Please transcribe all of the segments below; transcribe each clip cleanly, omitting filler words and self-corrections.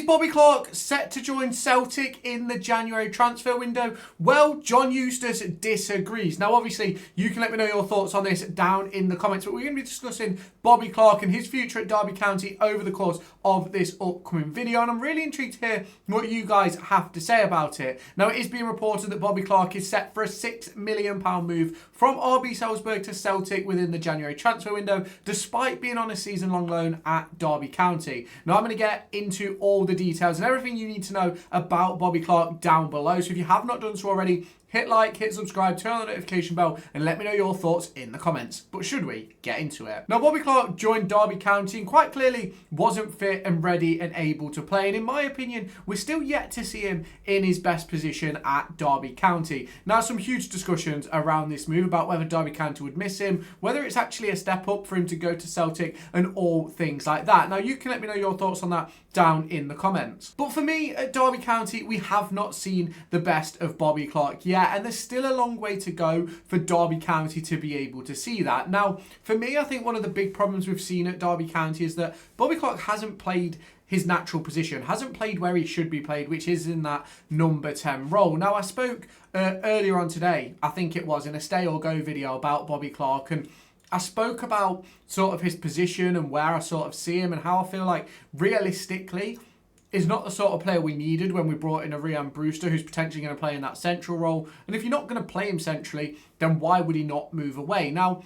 Bobby Clark set to join Celtic in the January transfer window? Well, John Eustace disagrees. Now, obviously, you can let me know your thoughts on this down in the comments, but we're going to be discussing Bobby Clark and his future at Derby County over the course of this upcoming video, and I'm really intrigued to hear what you guys have to say about it. Now, it is being reported that Bobby Clark is set for a £6 million move from RB Salzburg to Celtic within the January transfer window, despite being on a season-long loan at Derby County. Now, I'm going to get into all the details and everything you need to know about Bobby Clark down below. So if you have not done so already, hit like, hit subscribe, turn on the notification bell, and let me know your thoughts in the comments. But should we get into it? Now, Bobby Clark joined Derby County and quite clearly wasn't fit and ready and able to play. And in my opinion, we're still yet to see him in his best position at Derby County. Now, some huge discussions around this move about whether Derby County would miss him, whether it's actually a step up for him to go to Celtic, and all things like that. Now, you can let me know your thoughts on that down in the comments. But for me, at Derby County, we have not seen the best of Bobby Clark yet, and there's still a long way to go for Derby County to be able to see that. Now, for me, I think one of the big problems we've seen at Derby County is that Bobby Clark hasn't played his natural position, hasn't played where he should be played, which is in that number 10 role. Now, I spoke earlier on today, I think it was, in a Stay or Go video about Bobby Clark, and I spoke about sort of his position and where I sort of see him and how I feel like realistically is not the sort of player we needed when we brought in a Ryan Brewster who's potentially going to play in that central role. And if you're not going to play him centrally, then why would he not move away? Now,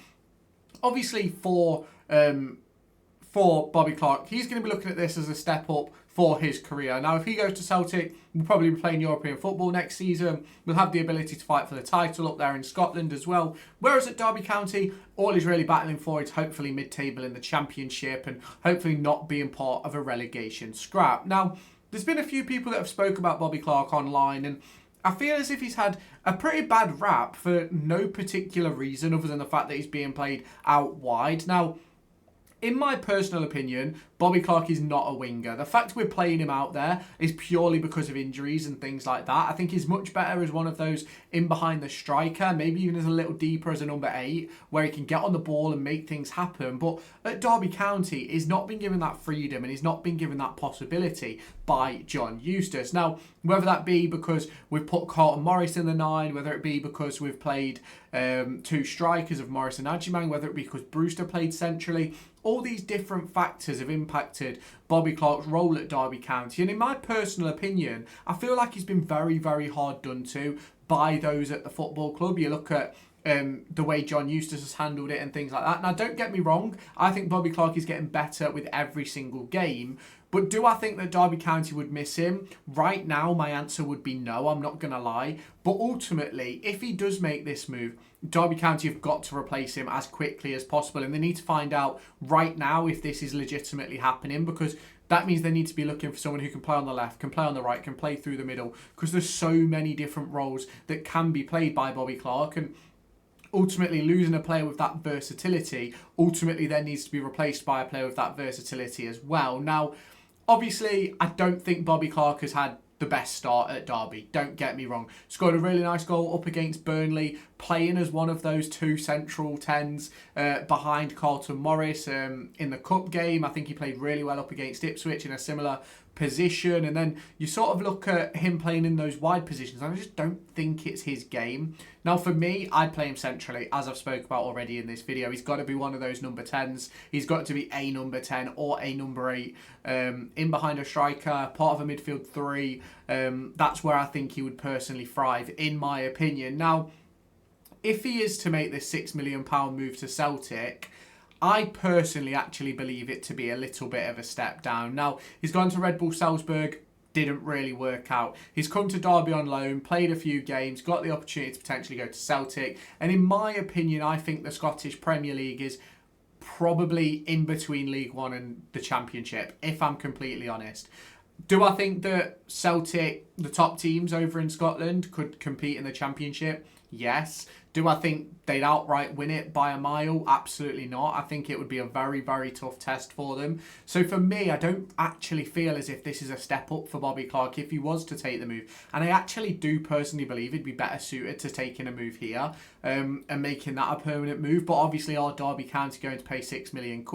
obviously for Bobby Clark, he's going to be looking at this as a step up for his career. Now, if he goes to Celtic, we'll probably be playing European football next season. We'll have the ability to fight for the title up there in Scotland as well. Whereas at Derby County, all he's really battling for is hopefully mid-table in the Championship and hopefully not being part of a relegation scrap. Now, there's been a few people that have spoke about Bobby Clark online, and I feel as if he's had a pretty bad rap for no particular reason other than the fact that he's being played out wide. Now, in my personal opinion, Bobby Clark is not a winger. The fact we're playing him out there is purely because of injuries and things like that. I think he's much better as one of those in behind the striker, maybe even as a little deeper as a number 8, where he can get on the ball and make things happen. But at Derby County, he's not been given that freedom and he's not been given that possibility by John Eustace. Now, whether that be because we've put Carlton Morris in the 9, whether it be because we've played 2 strikers of Morris and Adjumang, whether it be because Brewster played centrally, all these different factors have impacted Bobby Clark's role at Derby County. And in my personal opinion, I feel like he's been very, very hard done to by those at the football club. You look at the way John Eustace has handled it and things like that. Now, don't get me wrong. I think Bobby Clark is getting better with every single game. But do I think that Derby County would miss him? Right now, my answer would be no, I'm not going to lie. But ultimately, if he does make this move, Derby County have got to replace him as quickly as possible. And they need to find out right now if this is legitimately happening, because that means they need to be looking for someone who can play on the left, can play on the right, can play through the middle, because there's so many different roles that can be played by Bobby Clark. And ultimately, losing a player with that versatility ultimately then needs to be replaced by a player with that versatility as well. Now, obviously, I don't think Bobby Clark has had the best start at Derby. Don't get me wrong. Scored a really nice goal up against Burnley, playing as one of those 2 central 10s behind Carlton Morris in the cup game. I think he played really well up against Ipswich in a similar position. And then you sort of look at him playing in those wide positions, and I just don't think it's his game. Now, for me, I'd play him centrally, as I've spoke about already in this video. He's got to be one of those number 10s. He's got to be a number 10 or a number 8 in behind a striker, part of a midfield 3. That's where I think he would personally thrive, in my opinion. Now, if he is to make this £6 million move to Celtic, I personally actually believe it to be a little bit of a step down. Now, he's gone to Red Bull Salzburg, didn't really work out. He's come to Derby on loan, played a few games, got the opportunity to potentially go to Celtic. And in my opinion, I think the Scottish Premier League is probably in between League One and the Championship, if I'm completely honest. Do I think that Celtic, the top teams over in Scotland, could compete in the Championship? Yes. Do I think they'd outright win it by a mile? Absolutely not. I think it would be a very, very tough test for them. So for me, I don't actually feel as if this is a step up for Bobby Clark if he was to take the move. And I actually do personally believe he'd be better suited to taking a move here and making that a permanent move. But obviously, are Derby County going to pay £6 million?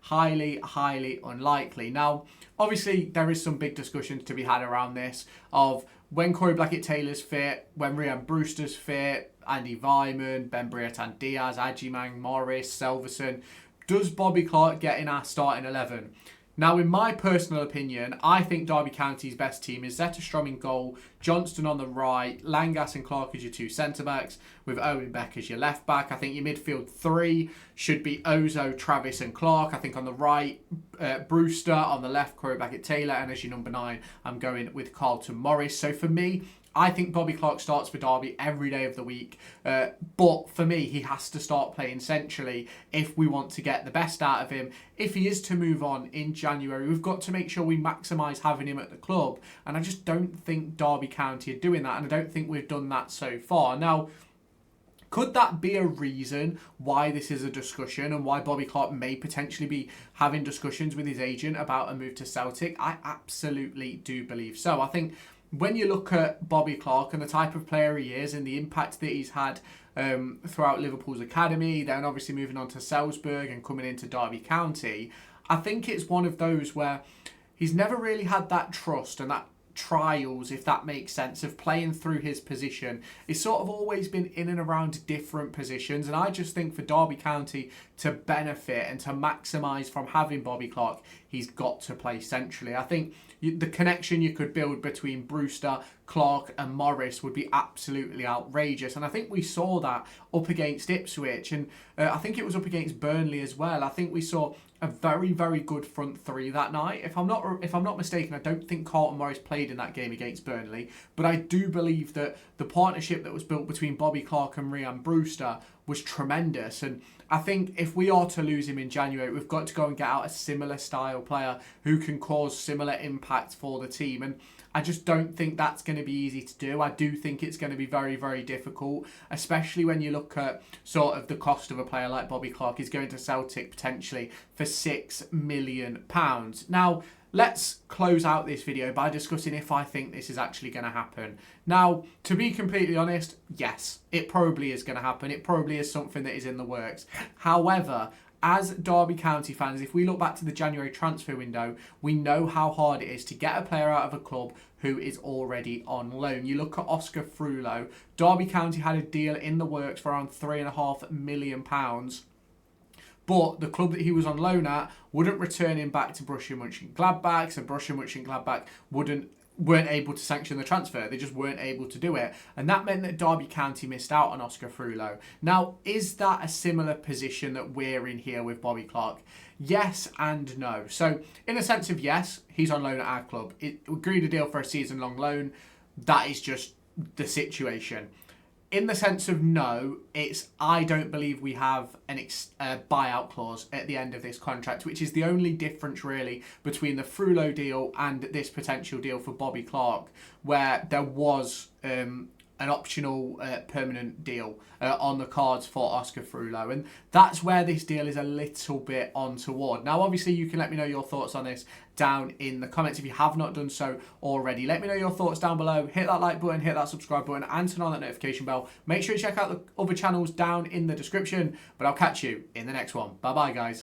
Highly, highly unlikely. Now, obviously there is some big discussions to be had around this of when Corey Blackett-Taylor's fit, when Rhian Brewster's fit, Andy Weimann, Ben Briatan-Diaz, Adjimang, Morris, Selverson. Does Bobby Clark get in our starting 11? Now, in my personal opinion, I think Derby County's best team is Zetterstrom in goal, Johnston on the right, Langas and Clark as your two centre-backs, with Owen Beck as your left-back. I think your midfield three should be Ozo, Travis and Clark. I think on the right, Brewster, on the left, Corey Blackett-Taylor, and as your number 9, I'm going with Carlton Morris. So for me, I think Bobby Clark starts for Derby every day of the week. But for me, he has to start playing centrally if we want to get the best out of him. If he is to move on in January, we've got to make sure we maximise having him at the club. And I just don't think Derby County are doing that. And I don't think we've done that so far. Now, could that be a reason why this is a discussion and why Bobby Clark may potentially be having discussions with his agent about a move to Celtic? I absolutely do believe so. I think when you look at Bobby Clark and the type of player he is and the impact that he's had throughout Liverpool's academy, then obviously moving on to Salzburg and coming into Derby County, I think it's one of those where he's never really had that trust and that trials, if that makes sense, of playing through his position. He's sort of always been in and around different positions, and I just think for Derby County to benefit and to maximise from having Bobby Clark, he's got to play centrally. I think the connection you could build between Brewster, Clark and Morris would be absolutely outrageous, and I think we saw that up against Ipswich, and I think it was up against Burnley as well. I think we saw a very, very good front three that night. If I'm not mistaken, I don't think Carlton Morris played in that game against Burnley, but I do believe that the partnership that was built between Bobby Clark and Rhian Brewster was tremendous. And I think if we are to lose him in January, we've got to go and get out a similar style player who can cause similar impact for the team. And I just don't think that's going to be easy to do. I do think it's going to be very, very difficult, especially when you look at sort of the cost of a player like Bobby Clark. He's going to Celtic potentially for £6 million. Now, let's close out this video by discussing if I think this is actually going to happen. Now, to be completely honest, yes, it probably is going to happen. It probably is something that is in the works. However, as Derby County fans, if we look back to the January transfer window, we know how hard it is to get a player out of a club who is already on loan. You look at Oscar Frullo. Derby County had a deal in the works for around £3.5 million. But the club that he was on loan at wouldn't return him back to Borussia Mönchengladbach, so Borussia Mönchengladbach weren't able to sanction the transfer. They just weren't able to do it. And that meant that Derby County missed out on Oscar Frullo. Now, is that a similar position that we're in here with Bobby Clark? Yes and no. So, in a sense of yes, he's on loan at our club. It agreed a deal for a season-long loan. That is just the situation. In the sense of no, I don't believe we have a buyout clause at the end of this contract, which is the only difference really between the Frullo deal and this potential deal for Bobby Clark, where there was an optional permanent deal on the cards for Oscar Frullo. And that's where this deal is a little bit untoward. Now, obviously, you can let me know your thoughts on this down in the comments if you have not done so already. Let me know your thoughts down below. Hit that like button, hit that subscribe button, and turn on that notification bell. Make sure you check out the other channels down in the description. But I'll catch you in the next one. Bye-bye, guys.